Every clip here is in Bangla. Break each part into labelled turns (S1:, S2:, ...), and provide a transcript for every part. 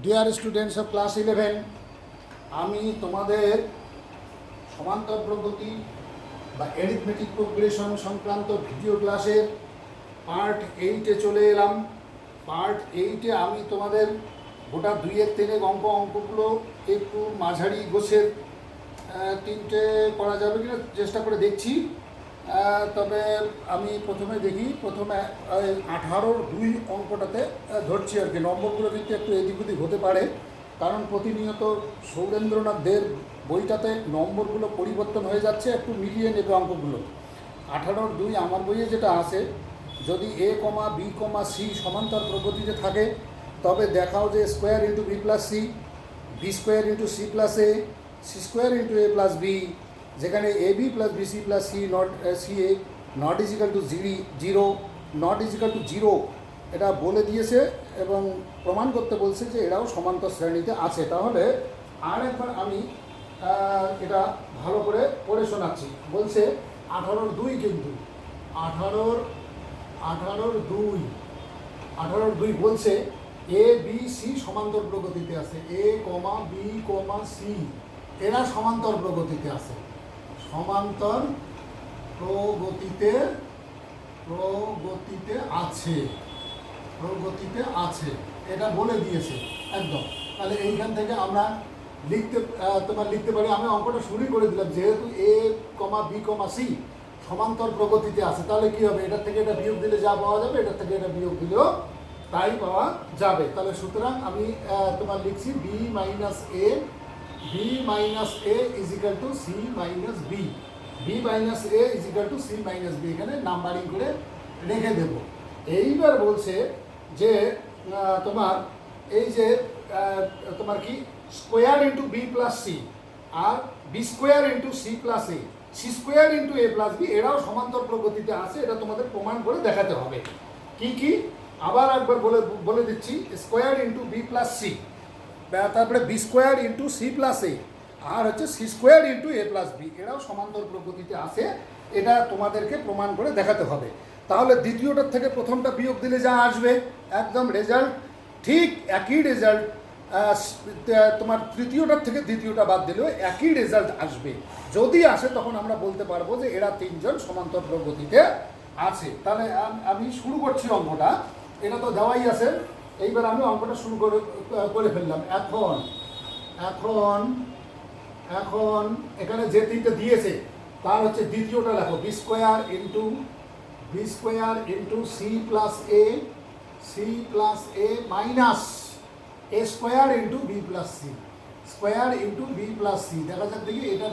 S1: ডিয়ার স্টুডেন্টস অফ ক্লাস 11, আমি তোমাদের সমান্তর প্রগতি বা অ্যারিথমেটিক প্রোগ্রেশন সংক্রান্ত ভিডিও ক্লাসের পার্ট 8-এ চলে এলাম। পার্ট 8-এ আমি তোমাদের গোটা 2-3 অঙ্কগুলো একটু মাঝারি গোছের তিনটে করা যাবে কিনা চেষ্টা করে দেখছি। তবে আমি প্রথমে 18-2 অঙ্কটাতে ধরছি আর কি। নম্বরগুলো কিন্তু একটু এদিক ওদিক হতে পারে, কারণ প্রতিনিয়ত সৌরেন্দ্রনাথ দের বইটাতে নম্বরগুলো পরিবর্তন হয়ে যাচ্ছে, একটু মিলিয়ে নেবে অঙ্কগুলো। 18-2 আমার বইয়ে যেটা আছে, যদি a, b, c সমান্তর প্রগতিতে থাকে তবে দেখাও যে square into b plus c, b square into c plus a, c square into a plus b, যেখানে a b plus b c plus c not c a not equal to zero, not equal to zero এটা বলে দিয়েছে এবং প্রমাণ করতে বলছে যে এরাও সমান্তর শ্রেণীতে আছে। তাহলে আর একবার আমি এটা ভালো করে পড়ে শোনাচ্ছি। বলছে 18-2 কিন্তু 18-2 বলছে এ বি সি সমান্তর প্রগতিতে আছে, এ কমা বি কমা সি এরা সমান্তর প্রগতিতে আছে, সমান্তর প্রগতিতে আছে এটা বলে দিয়েছে একদম। তাহলে এইখান থেকে আমরা লিখতে পারি। আমি অঙ্কটা শুরুই করে দিলাম, যেহেতু এ কমা বি কমা সি সমান্তর প্রগতিতে আছে, তাহলে কি হবে, এটার থেকে এটা বিয়োগ দিলে যা পাওয়া যাবে এটার থেকে এটা বিয়োগ দিলেও তাই পাওয়া যাবে। তাহলে সুতরাং আমি লিখছি B minus A is equal to C minus B, B minus A is equal to C minus B, এখানে নাম্বারিং করে রেখে দেব। এইবার বলছে যে তোমার এই যে তোমার কি square into b plus c আর b square into c plus a, c square into a plus b এরাও সমান্তর প্রগতিতে আছে, এটা তোমাদের প্রমাণ করে দেখাতে হবে। কি আবার একবার বলে দিচ্ছি, square into b plus c, তারপরে b square into c plus a আর হচ্ছে c square into a plus b এরাও সমান্তর প্রগতিতে আছে, এটা তোমাদেরকে প্রমাণ করে দেখাতে হবে। তাহলে দ্বিতীয়টার থেকে প্রথমটা বিয়োগ দিলে যা আসবে একদম রেজাল্ট ঠিক একই রেজাল্ট, তোমার তৃতীয়টার থেকে দ্বিতীয়টা বাদ দিলেও একই রেজাল্ট আসবে। যদি আসে তখন আমরা বলতে পারবো যে এরা তিনজন সমান্তর প্রগতিতে আছে। তাহলে আমি শুরু করছি অঙ্কটা, এটা তো দেওয়াই আছে। এইবার আমি অঙ্কটা শুরু করে ফেললাম। এখন এখানে যে তিনটে দিয়েছে তার হচ্ছে দ্বিতীয়টা লেখো, b square into c plus a minus a square into b plus c, square into b plus c. দেখা যাক দেখি এটার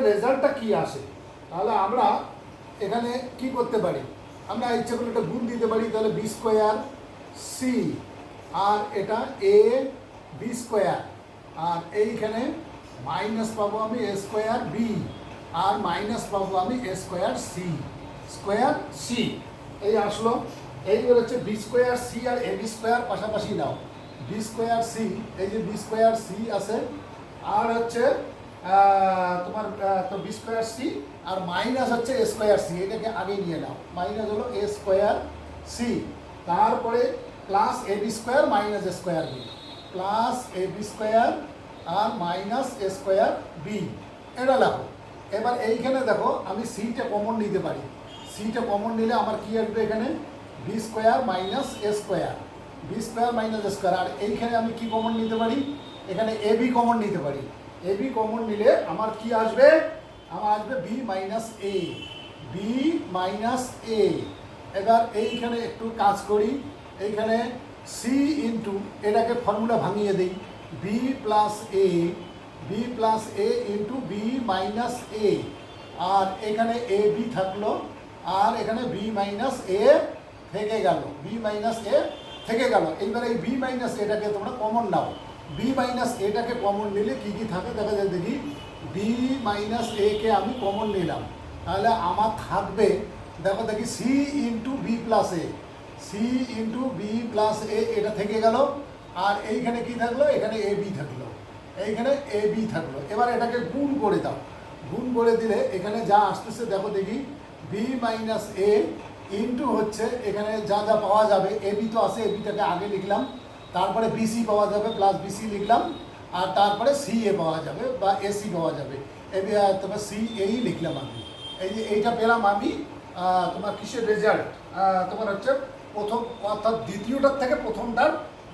S1: রেজাল্টটা কি আসে। তাহলে আমরা এখানে কি করতে পারি, আমরা ইচ্ছে করে একটা গুণ দিতে পারি। তাহলে বি স্কোয়ার সি আর এটা এ বি স্কোয়ার, আর এইখানে মাইনাস পাবো আমি এ স্কোয়ার বি আর মাইনাস পাবো আমি এ স্কোয়ার সি এই আসলো। এইবার হচ্ছে বি স্কোয়ার সি আর এ বি স্কোয়ার পাশাপাশি নাও, বি স্কোয়ার সি, এই যে বি স্কোয়ার সি আছে আর হচ্ছে তোমার তো বি স্কোয়ার সি আর মাইনাস হচ্ছে এ স্কোয়ার সি, এটাকে আগে নিয়ে নাও, মাইনাস হলো এ স্কোয়ার সি, তারপরে plus a b square minus a square B, plus a b square R minus a square B, এটা লেখো। এবার এইখানে দেখো আমি সিটা কমন নিতে পারি, সিটা কমন নিলে আমার কি আসবে, এখানে B square minus a square, B square minus a square. আর এইখানে আমি কি কমন নিতে পারি, এখানে এ বি কমন নিতে পারি, এ বি কমন নিলে আমার কি আসবে, আমার আসবে বি মাইনাস এ। এবার এইখানে একটু কাজ করি, এইখানে সি ইন্টু এটাকে ফর্মুলা ভাঙিয়ে দিই, বি প্লাস এ ইন্টু বি মাইনাস এ, আর এখানে এ বি থাকলো আর এখানে বি মাইনাস এ থেকে গেল, এইবার এই বি মাইনাস এটাকে তোমরা কমন নাও, বি মাইনাস এটাকে কমন নিলে কি থাকে দেখা যায় দেখি, বি মাইনাস এ কে আমি কমন নিলাম, তাহলে আমার থাকবে দেখো দেখি সি ইন্টু বি প্লাস এ এটা থেকে গেল, আর এইখানে কি থাকলো, এখানে এ বি থাকলো, এবার এটাকে গুণ করে দাও, গুণ করে দিলে এখানে যা আসতেছে দেখো দেখি, বি মাইনাস এ ইন্টু হচ্ছে এখানে যা পাওয়া যাবে, এ বি তো আছে, এ বিটাকে আগে লিখলাম, তারপরে বিসি পাওয়া যাবে, প্লাস বিসি লিখলাম, আর তারপরে সি এ পাওয়া যাবে বা এসি পাওয়া যাবে, তোমার সি এই লিখলাম আমি। এই যে এইটা পেলাম আমি তোমার কিসের রেজাল্ট, তোমার হচ্ছে প্রথম অর্থাৎ দ্বিতীয়টার থেকে প্রথমটার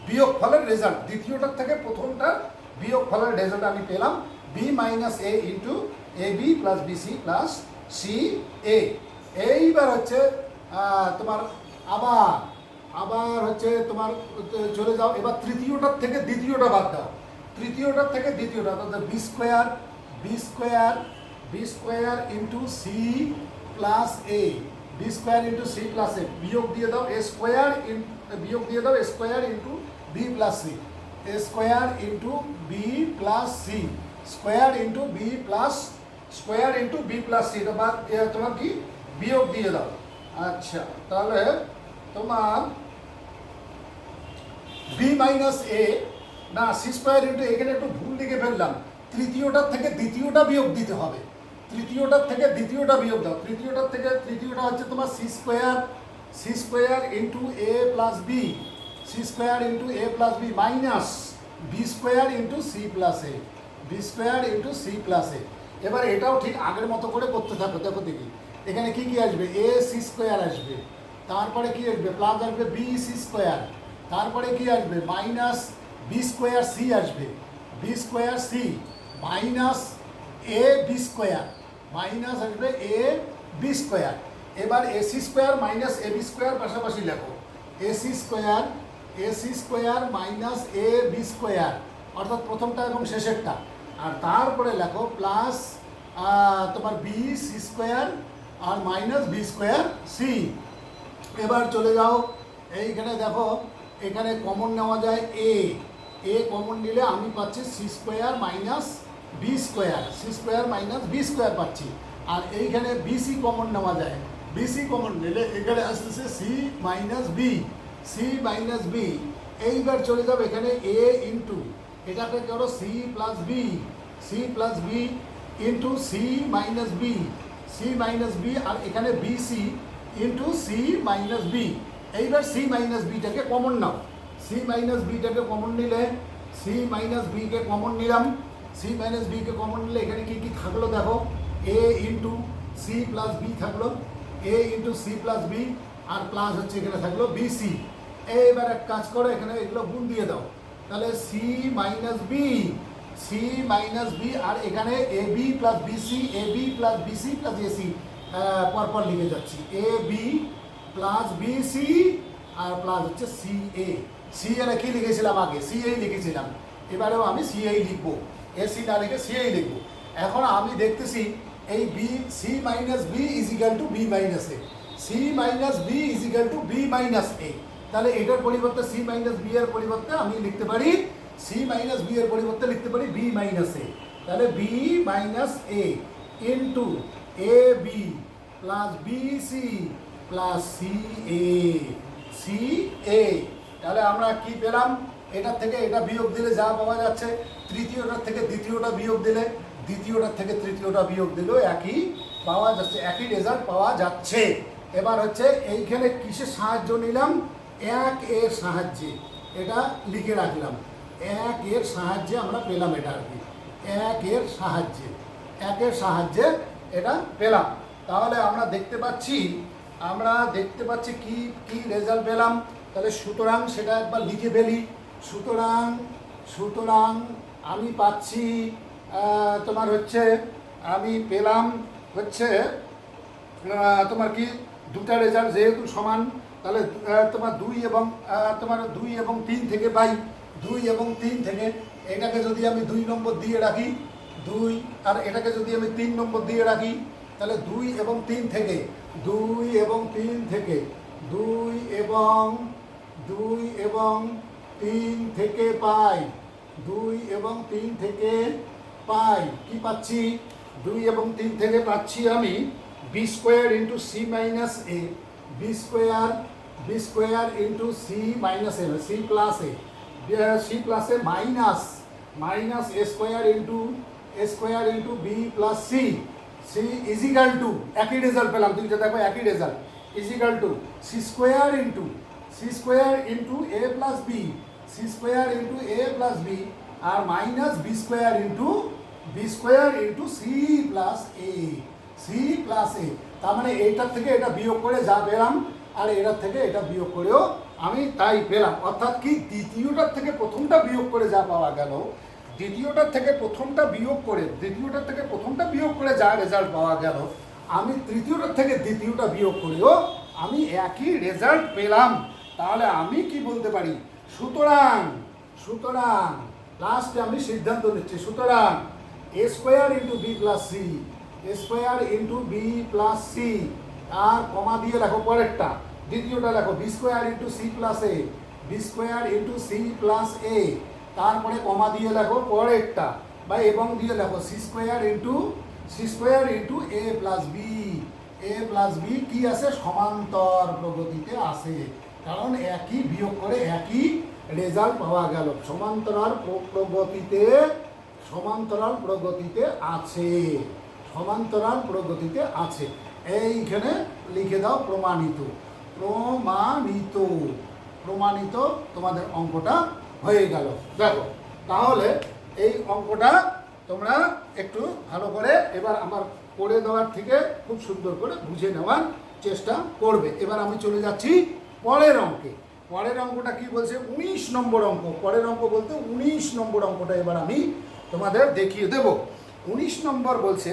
S1: বিয়োগ ফলের রেজাল্ট, দ্বিতীয়টার থেকে প্রথমটার বিয়োগ ফলের রেজাল্ট আমি পেলাম b minus a into a b plus bc plus c a. এইবার হচ্ছে তোমার আবার আবার হচ্ছে তোমার চলে যাও, এবার তৃতীয়টার থেকে দ্বিতীয়টা বাদ দাও, তৃতীয়টার থেকে দ্বিতীয়টা অর্থাৎ b square into c plus a, b square into c plus a, বিয়োগ দিয়ে দাও a square into b plus c, a square into b plus c, square into b plus c, তোমার কি বিয়োগ দিয়ে দাও। আচ্ছা, তাহলে তোমার বি মাইনাস এ না সি স্কোয়ার ইন্টু, এখানে একটু ভুল লিখে ফেললাম, তৃতীয়টার থেকে দ্বিতীয়টা বিয়োগ দিতে হবে, তৃতীয়টার থেকে দ্বিতীয়টা বিয়োগ দাও, তৃতীয়টা হচ্ছে তোমার c square into a plus b, minus B square into c plus a, এবার এটাও ঠিক আগের মতো করে করতে থাকো। দেখো দেখি এখানে কি কি আসবে, এ সি স্কোয়ার আসবে, তারপরে কি আসবে প্লাস আসবে বি সি স্কোয়ার, তারপরে কি আসবে মাইনাস বি স্কোয়ার সি আসবে, B square C minus a b square, minus আসবে এ বি স্কোয়ার। এবার AC square minus a b square পাশাপাশি লেখো, AC square minus a b square অর্থাৎ প্রথমটা এবং শেষেরটা, আর তারপরে লেখো প্লাস তোমার বি সি স্কোয়ার আর মাইনাস বি স্কোয়ার সি। এবার চলে যাও এইখানে দেখো, এখানে কমন নেওয়া যায় এ কমন নিলে আমি পাচ্ছি C square minus B square পাচ্ছি, আর এইখানে বিসি কমন নেওয়া যায়, বিসি কমন নিলে এখানে আসতেছে সি মাইনাস বি। এইবার চলে যাবে এখানে এ ইন্টু এটাকে করো c plus b into c minus b, আর এখানে bc into c minus b. এইবার সি মাইনাস বিটাকে কমন নাও, সি মাইনাস বিটাকে কমন নিলে সি মাইনাস বিকে কমন নিলাম, এখানে কি কি থাকলো দেখো, a into c plus b থাকলো, আর প্লাস হচ্ছে এখানে থাকলো বিসি। এইবার এক কাজ করো, এখানে এগুলো গুণ দিয়ে দাও, তাহলে সি মাইনাস বি আর এখানে a b plus bc plus ac পরপর লিখে যাচ্ছি, এ বি প্লাস বিসি আর প্লাস হচ্ছে সি এ। কি লিখেছিলাম আগে, সি এই লিখেছিলাম, এবারেও আমি সি এই লিখবো, এসি না লিখে সি এই লিখবো। এখন আমি দেখতেছি এই b c minus b equal to b minus a, তাহলে এটার পরিবর্তে সি মাইনাস বি এর পরিবর্তে আমি লিখতে পারি বি মাইনাস এ, তাহলে b minus a into a b plus b c plus c a. তাহলে আমরা কি পেলাম, এটার থেকে এটা বিয়োগ দিলে যা পাওয়া যাচ্ছে, তৃতীয়টার থেকে দ্বিতীয়টা বিয়োগ দিলে, দ্বিতীয়টার থেকে তৃতীয়টা বিয়োগ দিলেও একই পাওয়া যাচ্ছে, একই রেজাল্ট পাওয়া যাচ্ছে। এবার হচ্ছে এইখানে কিসের সাহায্য নিলাম, এক এর সাহায্যে এটা লিখে রাখলাম, এক এর সাহায্যে আমরা পেলাম এটা আর কি, এক এর সাহায্যে এটা পেলাম। তাহলে আমরা দেখতে পাচ্ছি কি কি রেজাল্ট পেলাম। তাহলে সুতরাং সেটা একবার লিখে ফেলি, সুতরাং আমি পাচ্ছি তোমার হচ্ছে আমি পেলাম হচ্ছে তোমার কি দুটা রেজাল্ট যেহেতু সমান, তাহলে তোমার 2 এবং 3 থেকে পাই, 2 এবং 3 থেকে এটাকে যদি আমি 2 নম্বর দিয়ে রাখি, 2 আর এটাকে যদি আমি 3 নম্বর দিয়ে রাখি, তাহলে 2 এবং 3 থেকে পাই, কি পাচ্ছি, 2 এবং 3 থেকে পাচ্ছি আমি b square into c minus a, b square into c minus a, c plus a minus a square into b plus c equal to, একই রেজাল্ট পেলাম, দুইটা দেখো একই result, equal to c square into a plus b c square into a plus b আর minus B square into c plus a, c plus a. তার মানে এইটার থেকে এটা বিয়োগ করে যা পেলাম আর এটার থেকে এটা বিয়োগ করেও আমি তাই পেলাম। অর্থাৎ কি দ্বিতীয়টার থেকে প্রথমটা বিয়োগ করে যা পাওয়া গেল, দ্বিতীয়টার থেকে প্রথমটা বিয়োগ করে যা রেজাল্ট পাওয়া গেল, আমি তৃতীয়টার থেকে দ্বিতীয়টা বিয়োগ করেও আমি একই রেজাল্ট পেলাম। তাহলে আমি কি বলতে পারি, সুতরাং লাস্টে আমি সিদ্ধান্ত নিচ্ছি, সুতরাং a square into b plus c আর কমা দিয়ে লেখো পরেরটা, দ্বিতীয়টা লেখো b square into c plus a, তারপরে কমা দিয়ে লেখো পরেরটা বা এবং দিয়ে লেখো c square into a plus b কি আছে, সমান্তর প্রগতিতে আছে, কারণ একই বিয়োগ করে একই রেজাল্ট পাওয়া গেল, সমান্তরাল প্রগতিতে আছে। এইখানে লিখে দাও প্রমাণিত, তোমাদের অঙ্কটা হয়ে গেল। দেখো তাহলে এই অঙ্কটা তোমরা একটু ভালো করে এবার আমার করে দেওয়ার থেকে খুব সুন্দর করে বুঝে নেওয়ার চেষ্টা করবে। এবার আমি চলে যাচ্ছি পরের অঙ্কে। পরের অঙ্কটা কি বলছে, 19 নম্বর অঙ্ক। পরের অঙ্ক বলতে 19 নম্বর অঙ্কটা এবার আমি তোমাদের দেখিয়ে দেব। 19 নম্বর বলছে,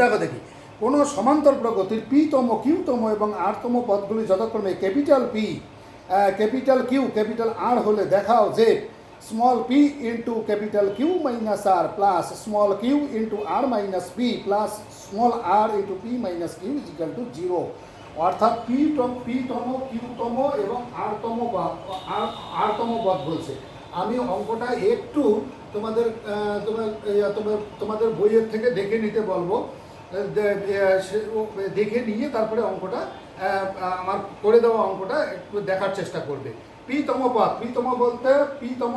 S1: দেখো দেখি, কোনো সমান্তর প্রগতির পিতম, কিউতম এবং আরতম পদগুলি যথাক্রমে capital P, capital Q, capital R হলে দেখাও যে small P into capital Q minus R plus small Q into R minus P plus small R into P minus Q is equal to 0। অর্থাৎ পিতম, কিউতম এবং আরতম পদ বলছে। আমি অঙ্কটা একটু তোমাদের বইয়ের থেকে দেখে নিতে বলবো, দেখে নিয়ে তারপরে অঙ্কটা আমার করে দেওয়া অঙ্কটা একটু দেখার চেষ্টা করবে। পিতম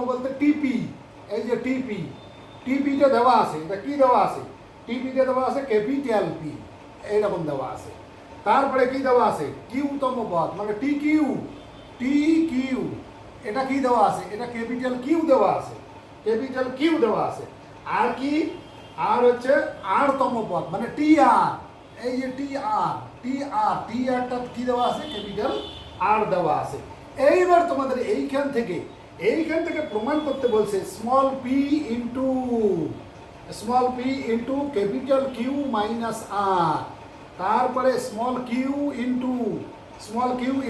S1: বলতে টিপি, এই যে টিপিটা দেওয়া আছে, এটা কি দেওয়া আছে, টিপিটা দেওয়া আছে ক্যাপিটাল পি, এইরকম দেওয়া আছে। তারপরে কি দেওয়া আছে, কিউতম পদ মানে টি কিউ, এটা কি দেওয়া আছে, এটা ক্যাপিটাল কিউ দেওয়া আছে। আর কি, আর হচ্ছে আরতম পদ মানে টি আর, এই যে টি আরটা কি দেওয়া আছে, ক্যাপিটাল আর দেওয়া আছে। এইবার তোমাদের এইখান থেকে প্রমাণ করতে বলছে small P into capital Q minus r, তারপরে স্মল কিউ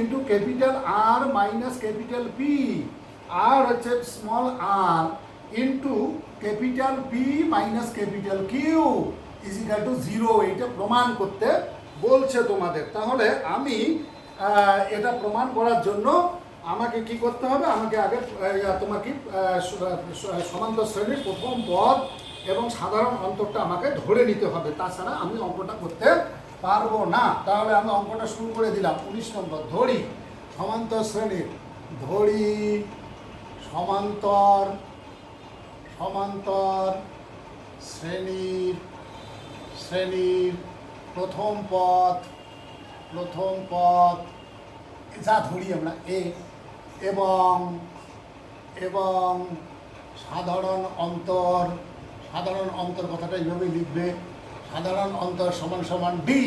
S1: ইন্টু ক্যাপিটাল আর মাইনাস ক্যাপিটাল পি, আর হচ্ছে small R into capital P minus capital q is equal to 0। এইটা প্রমাণ করতে বলছে তোমাদের। তাহলে আমি এটা প্রমাণ করার জন্য আমাকে কি করতে হবে, আমাকে আগে তোমাকে সমান্তর শ্রেণীর প্রথম পদ এবং সাধারণ অন্তরটা আমাকে ধরে নিতে হবে, তাছাড়া আমি অঙ্কটা করতে পারবো না। তাহলে আমি অঙ্কটা শুরু করে দিলাম। 19 নম্বর, ধরি সমান্তর শ্রেণীর, সমান্তর শ্রেণীর প্রথম পদ যা ধরি আমরা এ এবং সাধারণ অন্তর কথাটা এইভাবেই লিখবে, সাধারণ অন্তর সমান সমান ডি।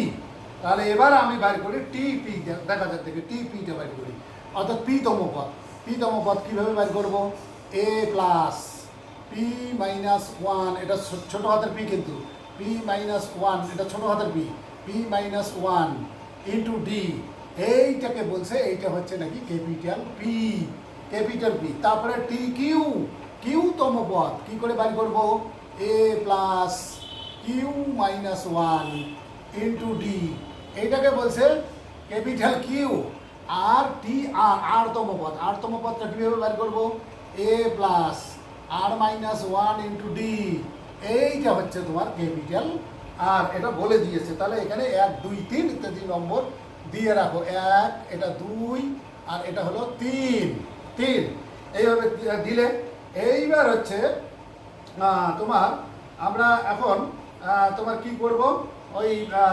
S1: তাহলে এবার আমি বাইর করি টিপি, দেখা যাক দেখি টিপিটা বাইর করি, অর্থাৎ পিতম পদ কীভাবে বাইর করবো, এ প্লাস পি মাইনাস 1, এটা ছোটো হাতের পি, কিন্তু পি মাইনাস 1 এটা ছোটো হাতের পি মাইনাস 1 ইন্টু ডি, এইটাকে বলছে, এইটা হচ্ছে নাকি ক্যাপিটাল পি। তারপরে টি কিউতম পদ কী করে বাইর করবো, a plus q minus 1 into d, এইটাকে বলছে ক্যাপিটাল কিউ। আর টি আরতম পদটা কীভাবে বাইর করবো, a plus R minus 1 into D, এইটা হচ্ছে তোমার ক্যাপিটাল আর, এটা বলে দিয়েছে। তাহলে এখানে 1 2 3 ইত্যাদি নম্বর দিয়ে রাখো, 1 এটা 2 আর এটা হলো 3 এইভাবে দিলে। এইবার হচ্ছে তোমার আমরা এখন তোমার কি করব, ওই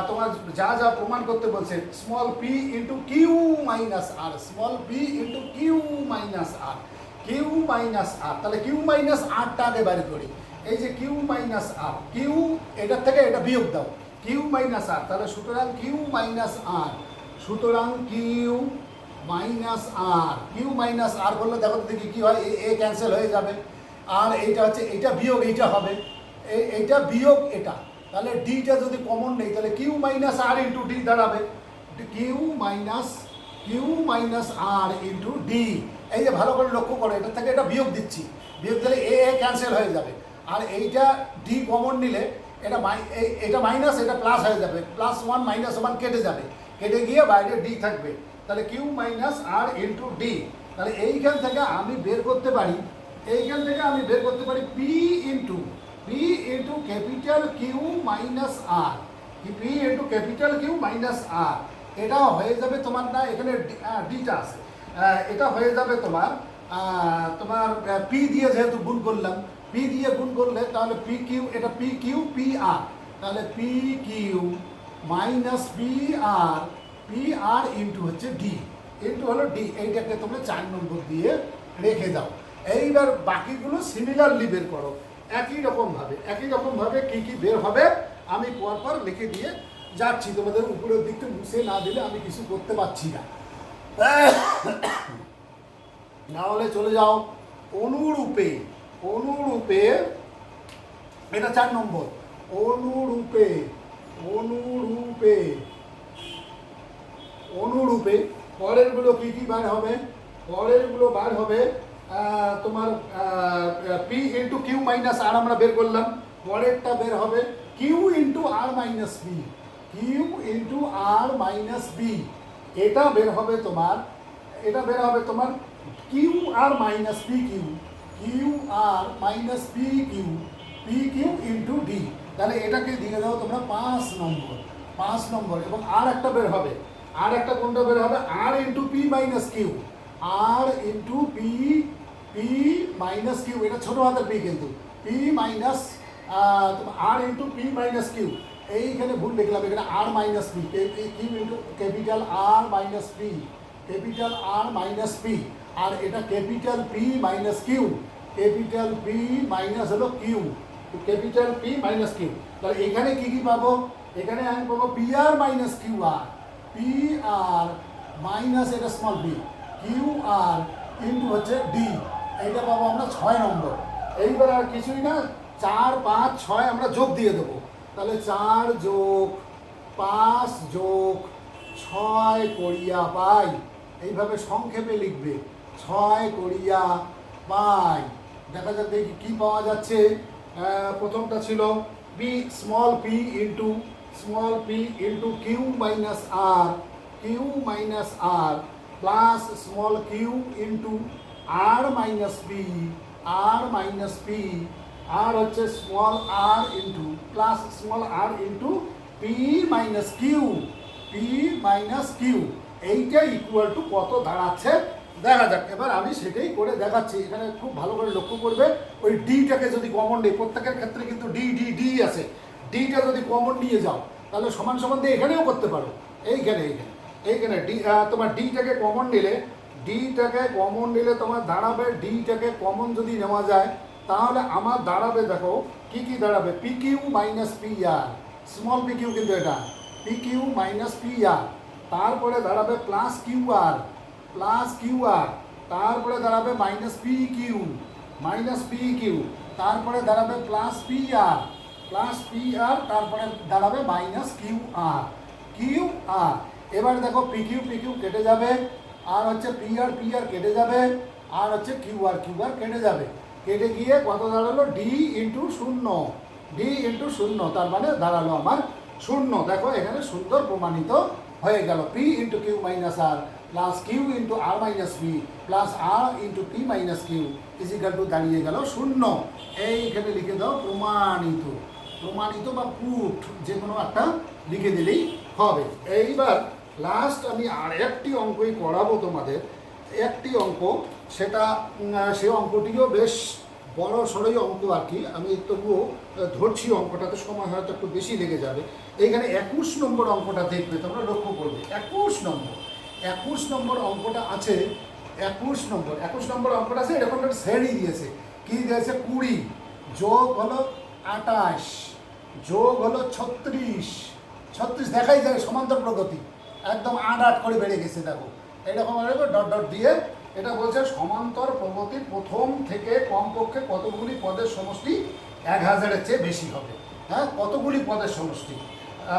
S1: তোমার যা প্রমাণ করতে বলছে small P into q minus r, q minus r, তাহলে কিউ মাইনাস আরটা আগে বাড়ি করি। এই যে কিউ মাইনাস আর, কিউ এটার থেকে এটা বিয়োগ দাও, কিউ মাইনাস আর, তাহলে সুতরাং কিউ মাইনাস আর, সুতরাং Q minus r, q minus আর করলে দেখো তো দেখি কী হয়, এ ক্যান্সেল হয়ে যাবে, আর এইটা হচ্ছে এইটা বিয়োগ এইটা হবে, এইটা বিয়োগ এটা, তাহলে ডিটা যদি কমন নেই তাহলে কিউ মাইনাস আর ইন্টু ডি দাঁড়াবে, কিউ মাইনাস আর ইন্টু ডি। এই যে ভালো করে লক্ষ্য করো, এটা থেকে এটা বিয়োগ দিচ্ছি, বিয়োগ দিলে এ ক্যান্সেল হয়ে যাবে, আর এইটা ডি কমন নিলে এটা মাইনাস এটা প্লাস হয়ে যাবে, প্লাস ওয়ান মাইনাস ওয়ান কেটে যাবে, কেটে গিয়ে বাইরে ডি থাকবে, তাহলে কিউ মাইনাস আর ইন্টু ডি। তাহলে এইখান থেকে আমি বের করতে পারি, p into capital Q minus r, p into capital Q minus r, এটা হয়ে যাবে তোমার, না এখানে ডিটা আছে, এটা হয়ে যাবে তোমার পি দিয়ে যেহেতু গুণ করলাম, পি দিয়ে গুণ করলে তাহলে পি কিউ, এটা পি কিউ পি আর, তাহলে P Q minus P R into হচ্ছে ডি, ইন্টু হলো ডি, এইটাকে তোমরা 4 নম্বর দিয়ে রেখে দাও। এইবার বাকিগুলো সিমিলারলি বের করো, একই রকমভাবে কী কী বের হবে আমি পরপর লিখে দিয়ে যাচ্ছি, তোমাদের উপরের দিকটা মুছে না দিলে আমি কিছু করতে পারছি না। নাহলে চলে যাও অনুরূপে, এটা 4 নম্বর, অনুরূপে পরেরগুলো কী কী বার হবে, তোমার p into q minus r আমরা বের করলাম, পরেরটা বের হবে কিউ ইন্টু আর মাইনাস বি, এটা বের হবে তোমার কিউ আর minus P Q into d, তাহলে এটাকে দিয়ে দাও তোমরা 5 নম্বর, এবং আর একটা বের হবে, কোনটা বের হবে, R into P minus Q, এটা ছোট হাতের পি, কিন্তু পি মাইনাস আর ইন্টু পি মাইনাস কিউ, এইখানে ভুল লিখলাম, এখানে R minus P, Q into capital আর মাইনাস পি, আর এটা ক্যাপিটাল পি মাইনাস কিউ, হলো Q, capital P minus Q. তাহলে এখানে কি পাবো, এখানে আমি পাবো পি আর মাইনাস কিউ আর, মাইনাস এটা small B, Q R into হচ্ছে ডি, এইটা পাবো আমরা 6 নম্বর। এইবার আর কিছুই না, 4, 5, 6 আমরা যোগ দিয়ে দেবো, তাহলে 4 যোগ 5 যোগ 6 করিয়া পাই, এইভাবে সংক্ষেপে লিখবে, 6 করিয়া পাই। দেখা যাক দেখি কী পাওয়া যাচ্ছে। প্রথমটা ছিল small P into q minus আর প্লাস স্মল কিউ ইন্টু আর মাইনাস পি, আর হচ্ছে স্মল আর ইন্টু প্লাস স্মল আর ইন্টু পি মাইনাস কিউ, এইটা ইকুয়াল টু কত দাঁড়াচ্ছে দেখা যাক। এবার আমি সেটাই করে দেখাচ্ছি, এখানে খুব ভালো করে লক্ষ্য করবে, ওই ডিটাকে যদি কমন নেই, প্রত্যেকের ক্ষেত্রে কিন্তু ডি আছে, ডিটা যদি কমন নিয়ে যাও তাহলে সমান সমান দিয়ে এখানেও করতে পারো, এইখানে ডি, তোমার ডিটাকে কমন নিলে তোমার দাঁড়াবে, ডিটাকে কমন যদি নেওয়া যায় তাহলে আমার দাঁড়াবে, দেখো কি দাঁড়াবে, P Q minus P R, small P Q কিন্তু এটা, P Q minus P R, তারপরে দাঁড়াবে প্লাস কিউ আর, তারপরে দাঁড়াবে মাইনাস পি কিউ, তারপরে দাঁড়াবে প্লাস পি আর, তারপরে দাঁড়াবে মাইনাস কিউ আর। এবার দেখো পি কিউ কেটে যাবে, আর হচ্ছে পি আর কেটে যাবে, আর হচ্ছে কিউ আর কেটে যাবে, কেটে গিয়ে কত দাঁড়ালো, ডি ইন্টু শূন্য, তার মানে দাঁড়ালো আমার 0। দেখো এখানে সুন্দর প্রমাণিত হয়ে গেল, p into q minus R plus q into R minus P plus r into P minus q equal to দাঁড়িয়ে গেল 0। এইখানে লিখে দাও প্রমাণিত বা প্রুফড, যে কোনো একটা লিখে দিলেই হবে। এইবার লাস্ট আমি আর একটি অঙ্কই করাবো তোমাদের, একটি অঙ্ক, সে অঙ্কটিও বেশ বড় সড়ই অঙ্ক আর কি, আমি তবুও ধরছি, অঙ্কটাতে সময় হয়তো একটু বেশি লেগে যাবে। এইখানে 21 নম্বর অঙ্কটা দেখবে, তোমরা লক্ষ্য করবে 21 নম্বর অঙ্কটা আছে, 21 নম্বর অঙ্কটা আছে, এরকম একটা শ্রেণী দিয়েছে। কি দিয়েছে? 20 যোগ হলো 28 যোগ হলো 36 দেখাই যায় সমান্তর প্রগতি, একদম 8 করে বেড়ে গেছে। দেখো এরকম ডট ডট দিয়ে এটা বলছে সমান্তর প্রগতি প্রথম থেকে কমপক্ষে কতগুলি পদের সমষ্টি 1000-এর চেয়ে বেশি হবে। হ্যাঁ, কতগুলি পদের সমষ্টি।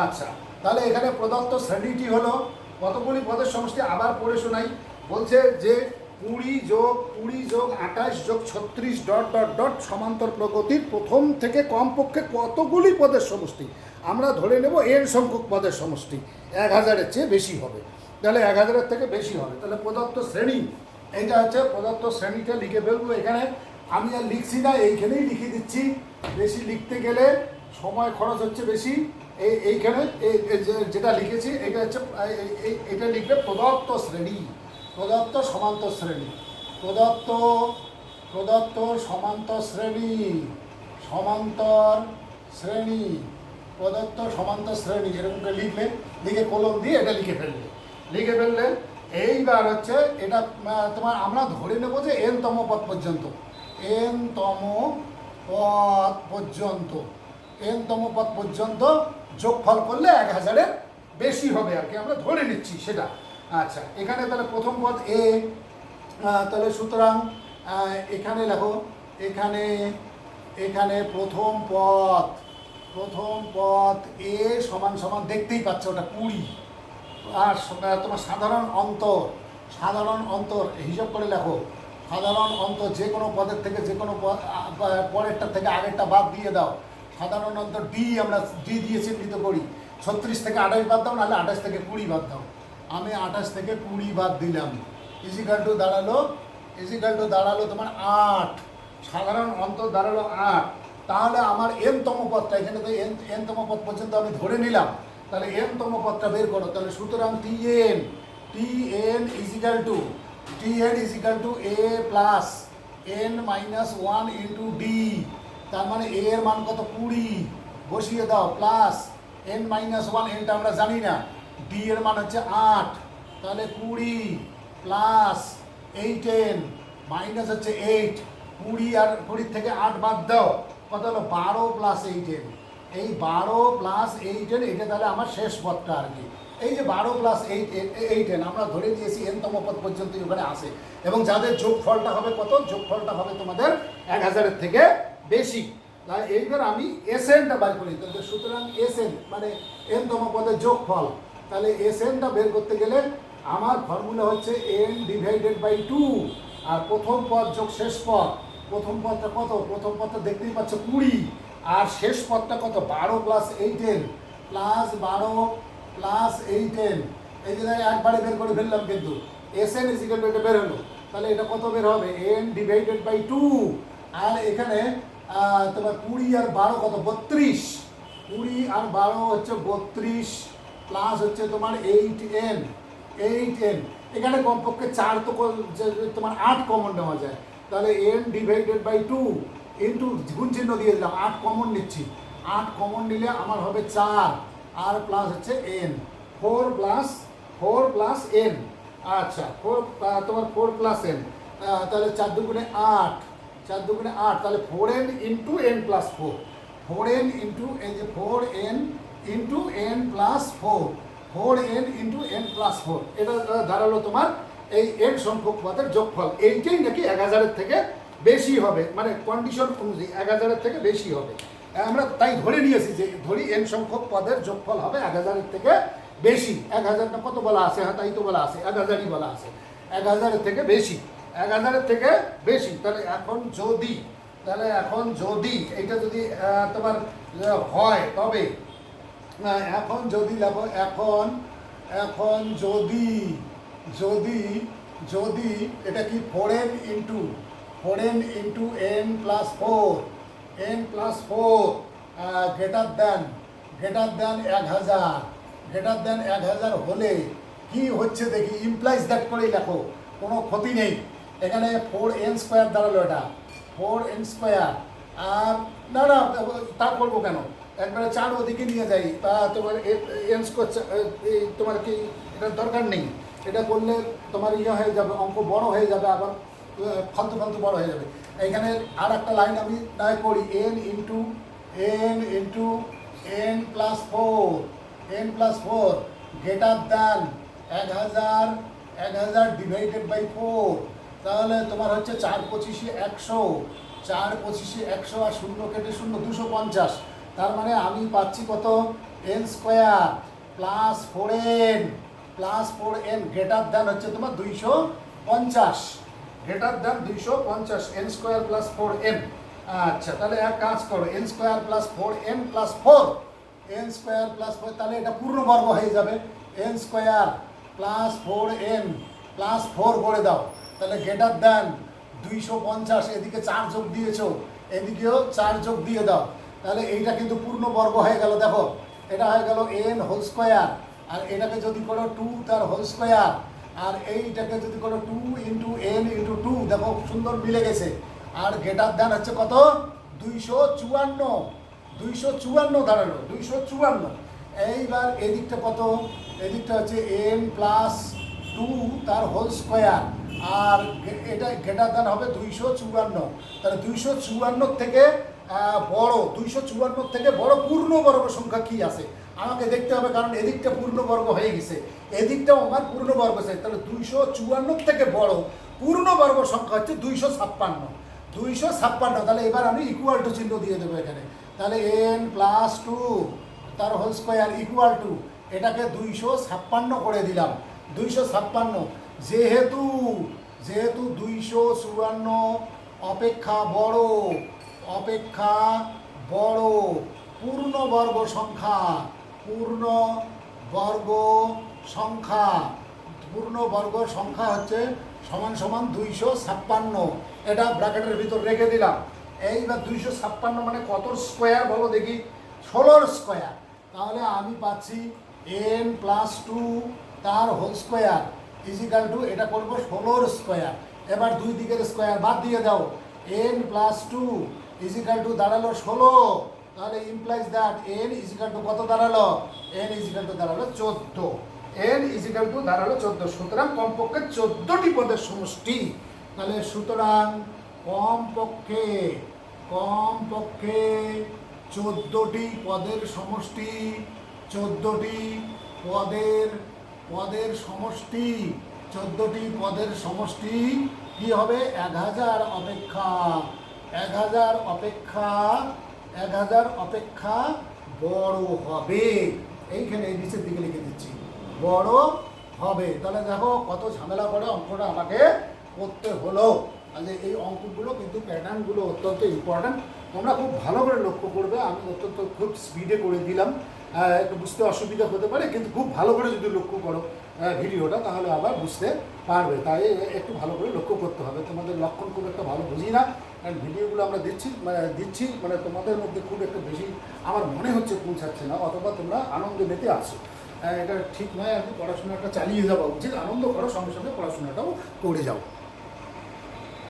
S1: আচ্ছা, তাহলে এখানে প্রদত্ত শ্রেণীটি হলো কতগুলি পদের সমষ্টি, আবার পড়ে শোনাই। বলছে যে 20 যোগ 28 যোগ 36 ডট ডট ডট সমান্তর প্রগতির প্রথম থেকে কমপক্ষে কতগুলি পদের সমষ্টি। আমরা ধরে নেব এর সংখ্যক পদের সমষ্টি 1000-এর চেয়ে বেশি হবে। তাহলে 1000-এর থেকে বেশি হবে। তাহলে প্রদত্ত শ্রেণী, এইটা হচ্ছে প্রদত্ত শ্রেণীটা লিখে ফেলবো। এখানে আমি আর লিখছি না, এইখানেই লিখে দিচ্ছি। বেশি লিখতে গেলে সময় খরচ হচ্ছে বেশি। এইখানে যেটা লিখেছি এটা হচ্ছে এটা লিখবে প্রদত্ত শ্রেণী, প্রদত্ত সমান্তর শ্রেণী, প্রদত্ত সমান্তর শ্রেণী, সমান্তর শ্রেণী, প্রদত্ত সমান্তর শ্রেণী, এরকম করে লিখে কলম দিয়ে এটা লিখে ফেললে এইবার হচ্ছে এটা তোমার আমরা ধরে নেব যে n-তম পদ পর্যন্ত, n-তম পদ পর্যন্ত যোগফল করলে 1000-এর বেশি হবে আর কি, আমরা ধরে নিচ্ছি সেটা। আচ্ছা, এখানে তাহলে প্রথম পদ এ, তাহলে সুতরাং এখানে লেখো, এখানে প্রথম পদ এ সমান সমান দেখতেই পাচ্ছ ওটা 20। আর তোমার সাধারণ অন্তর হিসাব করে লেখো। সাধারণ অন্তর যে কোনো পদের থেকে যে কোনো পরেরটা থেকে আগেরটা বাদ দিয়ে দাও। সাধারণ অন্তর ডি, আমরা ডি দিয়ে চিহ্নিত করি। 36 থেকে 28 বাদ দাও, নাহলে 28 থেকে 20 বাদ দাও। আমি 28 থেকে 20 বাদ দিলাম। ইজিক্যাল টু দাঁড়ালো তোমার 8। সাধারণ অন্তর দাঁড়ালো 8। তাহলে আমার n-তম পদটা, এখানে তো n-তম পদ পর্যন্ত আমি ধরে নিলাম। তাহলে n-তম পদটা বের করো। তাহলে সুতরাং tn equal to a plus n-1 into D. তার মানে a এর মান কত? 20 বসিয়ে দাও, প্লাস n-1, nটা আমরা জানি না, d এর মান হচ্ছে 8। তাহলে 20 প্লাস 8n মাইনাস হচ্ছে 8। 20 আর 20 থেকে 8 বাদ দাও, কত হলো? 12 প্লাস 8n। এই 12 প্লাস 8n, এটা তাহলে আমার শেষ পদটা আর কি। এই যে 12 প্লাস 8n আমরা ধরে দিয়েছি n-তম পদ পর্যন্ত ওখানে আসে, এবং যাদের যোগফলটা হবে কত? যোগফলটা হবে তোমাদের 1000-এর থেকে বেশি। তাই এইবার আমি SN-টা বার করি। তাহলে সুতরাং SN মানে n-তম পদের যোগফল। তাহলে SN-টা বের করতে গেলে আমার ফর্মুলা হচ্ছে n/2। আর প্রথম পদ যোগ শেষ পদ, প্রথম পদটা কত? প্রথম পদটা দেখতেই পাচ্ছ 20, আর শেষ পদটা কত? 12 plus 8n plus 12 plus 8n। এই যে একবারে বের করে ফেললাম, কিন্তু SN ইজিক্যাল টু এটা বের হলো। তাহলে এটা কত বের হবে? n/2। আর এখানে তোমার 20 আর 12 কত? 32। 20 আর 12 হচ্ছে 32, প্লাস হচ্ছে তোমার 8n। এখানে কমপক্ষে 4 তো তোমার 8 কমন নেওয়া যায়। তাহলে n/2 ইন্টু গুণ চিহ্ন দিয়ে দিলাম, 8 কমন নিচ্ছি। 8 কমন নিলে আমার হবে 4, আর প্লাস হচ্ছে n, 4 প্লাস n। আচ্ছা, 4 তোমার 4 প্লাস n, তাহলে 4 দুগুণে 8, তাহলে 4n into n plus 4, 4n into এই যে 4n into n plus 4, 4n into n plus 4। এটা দাঁড়ালো তোমার এই n সংখ্যক পদের যোগফল। এইটাই নাকি 1000-এর থেকে বেশি হবে, মানে কন্ডিশন অনুযায়ী 1000-এর থেকে বেশি হবে। আমরা তাই ধরে নিয়েছি যে ধরি n সংখ্যক পদের যোগফল হবে 1000-এর থেকে বেশি। 1000 না কত বলা আছে? হ্যাঁ, তাই তো বলা আছে, 1000-ই বলা আছে। 1000-এর থেকে বেশি, 1000-এর থেকে বেশি। তাহলে এখন যদি এইটা যদি তোমার হয়, তবে এখন যদি লেখো, এখন যদি এটা কি 4n into n plus 4, greater than 1000 হলে কি হচ্ছে দেখি। ইমপ্লাইজ দ্যাট করেই লেখো, কোনো ক্ষতি নেই। এখানে 4n² দাঁড়ালো, এটা 4n²। আর না তা করবো কেন, একবারে 4 ওদিকে নিয়ে যাই, তা তোমার n² তোমার কি এটার দরকার নেই। এটা করলে তোমার ইয়ে হয়ে যাবে, অঙ্ক বড় হয়ে যাবে, আবার ফালতু ফালতু বড় হয়ে যাবে। এইখানে আর একটা লাইন আমি নাই করি, n into n plus four greater than 1000 divided by 4, তাহলে তোমার হচ্ছে 4 25 100, 4 25 100 আর 0 কেটে 0 250। তার মানে আমি পাচ্ছি কত, n square plus 4n greater than হচ্ছে তোমার 250, greater than 250, n square plus 4n। আচ্ছা, তাহলে এক কাজ করো, n square plus 4n plus 4, n square plus 4, তাহলে এটা পূর্ণবর্গ হয়ে যাবে। n square plus 4n plus 4 করে দাও, তাহলে গ্রেটার দ্যান 250, এদিকে 4 যোগ দিয়েছো, এদিকেও 4 যোগ দিয়ে দাও, তাহলে এইটা কিন্তু পূর্ণবর্গ হয়ে গেল। দেখো এটা হয়ে গেল n হোল স্কোয়ার, আর এটাকে যদি করো 2 তার হোল স্কোয়ার, আর এইটাকে যদি করো 2 ইন্টু n ইন্টু 2, দেখো সুন্দর মিলে গেছে। আর গ্রেটার দ্যান হচ্ছে কত, 254 দাঁড়ালো, 254। এইবার এদিকটা কত, এদিকটা হচ্ছে n প্লাস 2 তার হোল স্কোয়ার, আর এটা গ্রেটার দ্যান হবে 254। তাহলে 254 থেকে বড়, 254 থেকে বড় পূর্ণবর্গ সংখ্যা কি আছে আমাকে দেখতে হবে, কারণ এদিকটা পূর্ণবর্গ হয়ে গেছে, এদিকটাও আমার পূর্ণবর্গ আছে। তাহলে 254 থেকে বড় পূর্ণবর্গ সংখ্যা হচ্ছে 256। তাহলে এবার আমি ইকুয়াল টু চিহ্ন দিয়ে দেবো এখানে, তাহলে n প্লাস 2 তার হোল স্কোয়ার ইকুয়াল টু, এটাকে 256 করে দিলাম। 256 যেহেতু 254 অপেক্ষা বড় পূর্ণবর্গ সংখ্যা, পূর্ণবর্গ সংখ্যা হচ্ছে সমান সমান 256, এটা ব্র্যাকেটের ভিতর রেখে দিলাম। এইবার 256 মানে কত স্কোয়ার বলো দেখি, 16 স্কোয়ার। তাহলে আমি পাচ্ছি n প্লাস 2 তার হোল স্কোয়ার ইজিক্যাল টু, এটা করবো 16 স্কোয়ার। এবার দুই দিকের স্কোয়ার বাদ দিয়ে দাও, n প্লাস 2 ইজিক্যাল টু দাঁড়ালো 16, তাহলে implies that n equal to কত দাঁড়ালো, n ইজিক্যাল টু দাঁড়ালো 14, n ইজিক্যাল টু দাঁড়ালো 14। সুতরাং কমপক্ষে 14টি পদের সমষ্টি। তাহলে সুতরাং কমপক্ষে 14টি পদের সমষ্টি, 14টি পদের সমষ্টি কি হবে, 1000 অপেক্ষা বড় হবে। এইখানে এই নিচের দিকে লিখে দিচ্ছি, বড় হবে। তাহলে দেখো কত ঝামেলা করে অঙ্কটা আমাকে করতে হলো। তাহলে এই অঙ্কগুলো কিন্তু প্যাটার্নগুলো অত্যন্ত ইম্পর্ট্যান্ট, তোমরা খুব ভালো করে লক্ষ্য করবে। আমি অত্যন্ত খুব স্পিডে করে দিলাম, একটু বুঝতে অসুবিধা হতে পারে, কিন্তু খুব ভালো করে যদি লক্ষ্য করো ভিডিওটা, তাহলে আবার বুঝতে পারবে। তাই একটু ভালো করে লক্ষ্য করতে হবে। তোমাদের লক্ষণ খুব একটা ভালো বুঝি না, কারণ ভিডিওগুলো আমরা দিচ্ছি মানে তোমাদের মধ্যে খুব একটা বেশি আমার মনে হচ্ছে পৌঁছাচ্ছে না, অথবা তোমরা আনন্দ নিতে আসো। এটা ঠিক নয়, আর কি পড়াশোনাটা চালিয়ে যাওয়া উচিত, আনন্দ করো, সঙ্গে সঙ্গে পড়াশোনাটাও করে যাও।